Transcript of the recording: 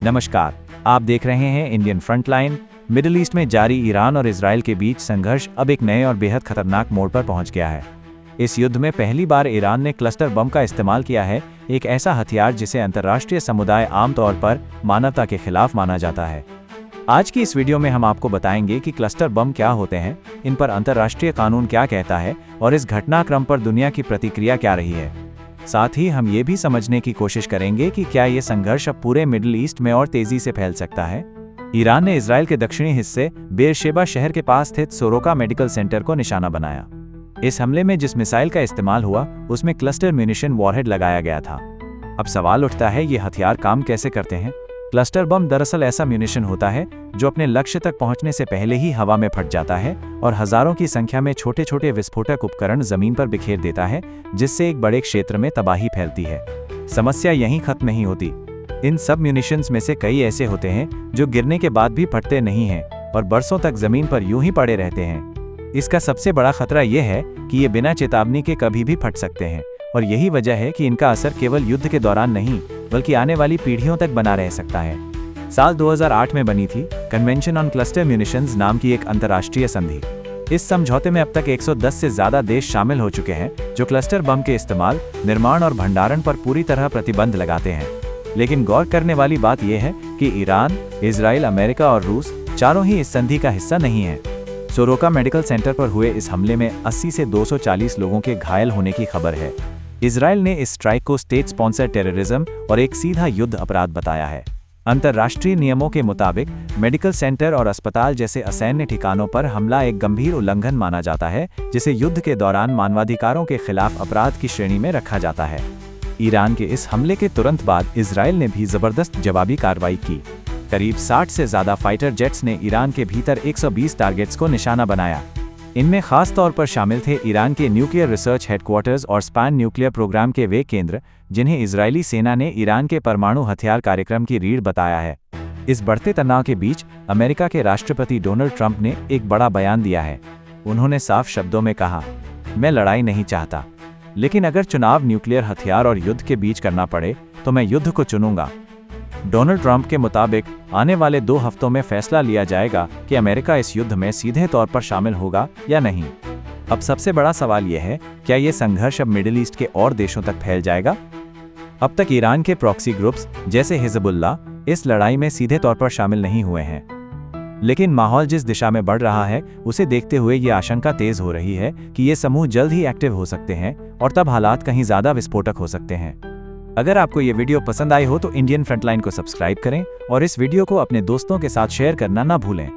नमस्कार, आप देख रहे हैं इंडियन फ्रंटलाइन। मिडिल ईस्ट में जारी ईरान और इजराइल के बीच संघर्ष अब एक नए और बेहद खतरनाक मोड़ पर पहुंच गया है। इस युद्ध में पहली बार ईरान ने क्लस्टर बम का इस्तेमाल किया है, एक ऐसा हथियार जिसे अंतर्राष्ट्रीय समुदाय आमतौर पर मानवता के खिलाफ माना जाता है। आज की इस वीडियो में हम आपको बताएंगे कि क्लस्टर बम क्या होते हैं, इन पर अंतर्राष्ट्रीय कानून क्या कहता है और इस घटनाक्रम पर दुनिया की प्रतिक्रिया क्या रही है। साथ ही हम ये भी समझने की कोशिश करेंगे कि क्या ये संघर्ष अब पूरे मिडिल ईस्ट में और तेजी से फैल सकता है। ईरान ने इजराइल के दक्षिणी हिस्से बेरशेबा शहर के पास स्थित सोरोका मेडिकल सेंटर को निशाना बनाया। इस हमले में जिस मिसाइल का इस्तेमाल हुआ उसमें क्लस्टर म्यूनिशन वॉरहेड लगाया गया था। अब सवाल उठता है, ये हथियार काम कैसे करते हैं। क्लस्टर बम दरअसल ऐसा म्यूनिशन होता है जो अपने लक्ष्य तक पहुंचने से पहले ही हवा में फट जाता है और हजारों की संख्या में छोटे छोटे विस्फोटक उपकरण जमीन पर बिखेर देता है, जिससे एक बड़े क्षेत्र में तबाही फैलती है। समस्या यहीं खत्म नहीं होती। इन सब म्यूनिशंस में से कई ऐसे होते हैं जो गिरने के बाद भी फटते नहीं हैं और बरसों तक जमीन पर यूं ही पड़े रहते हैं। इसका सबसे बड़ा खतरा यह है कि ये बिना चेतावनी के कभी भी फट सकते हैं और यही वजह है कि इनका असर केवल युद्ध के दौरान नहीं बल्कि आने वाली पीढ़ियों तक बना रह सकता है। साल 2008 में बनी थी कन्वेंशन ऑन क्लस्टर म्यूनिशंस नाम की एक अंतर्राष्ट्रीय संधि। इस समझौते में अब तक 110 से ज्यादा देश शामिल हो चुके हैं जो क्लस्टर बम के इस्तेमाल, निर्माण और भंडारण पर पूरी तरह प्रतिबंध लगाते हैं। लेकिन गौर करने वाली बात यह है कि ईरान, इजराइल, अमेरिका और रूस चारों ही इस संधि का हिस्सा नहीं है। सोरोका मेडिकल सेंटर पर हुए इस हमले में 80 से 240 लोगों के घायल होने की खबर है। इजराइल ने इस स्ट्राइक को स्टेट स्पॉन्सर टेररिज्म और एक सीधा युद्ध अपराध बताया है। अंतर्राष्ट्रीय नियमों के मुताबिक मेडिकल सेंटर और अस्पताल जैसे असैन्य ठिकानों पर हमला एक गंभीर उल्लंघन माना जाता है, जिसे युद्ध के दौरान मानवाधिकारों के खिलाफ अपराध की श्रेणी में रखा जाता है। ईरान के इस हमले के तुरंत बाद इजराइल ने भी जबरदस्त जवाबी कार्रवाई की। करीब 60 से ज्यादा फाइटर जेट्स ने ईरान के भीतर 120 टारगेट्स को निशाना बनाया। इनमें खास तौर पर शामिल थे ईरान के न्यूक्लियर रिसर्च हेडक्वार्टर्स और स्पान न्यूक्लियर प्रोग्राम के वे केंद्र, जिन्हें इजरायली सेना ने ईरान के परमाणु हथियार कार्यक्रम की रीढ़ बताया है। इस बढ़ते तनाव के बीच अमेरिका के राष्ट्रपति डोनाल्ड ट्रंप ने एक बड़ा बयान दिया है। उन्होंने साफ शब्दों में कहा, मैं लड़ाई नहीं चाहता, लेकिन अगर चुनाव न्यूक्लियर हथियार और युद्ध के बीच करना पड़े तो मैं युद्ध को चुनूंगा। डोनाल्ड ट्रंप के मुताबिक आने वाले 2 हफ्तों में फैसला लिया जाएगा कि अमेरिका इस युद्ध में सीधे तौर पर शामिल होगा या नहीं। अब सबसे बड़ा सवाल यह है, क्या यह संघर्ष अब मिडिल ईस्ट के और देशों तक फैल जाएगा। अब तक ईरान के प्रॉक्सी ग्रुप्स जैसे हिजबुल्लाह इस लड़ाई में सीधे तौर पर शामिल नहीं हुए हैं, लेकिन माहौल जिस दिशा में बढ़ रहा है उसे देखते हुए ये आशंका तेज हो रही है कि ये समूह जल्द ही एक्टिव हो सकते हैं और तब हालात कहीं ज्यादा विस्फोटक हो सकते हैं। अगर आपको ये वीडियो पसंद आई हो तो इंडियन फ्रंटलाइन को सब्सक्राइब करें और इस वीडियो को अपने दोस्तों के साथ शेयर करना ना भूलें।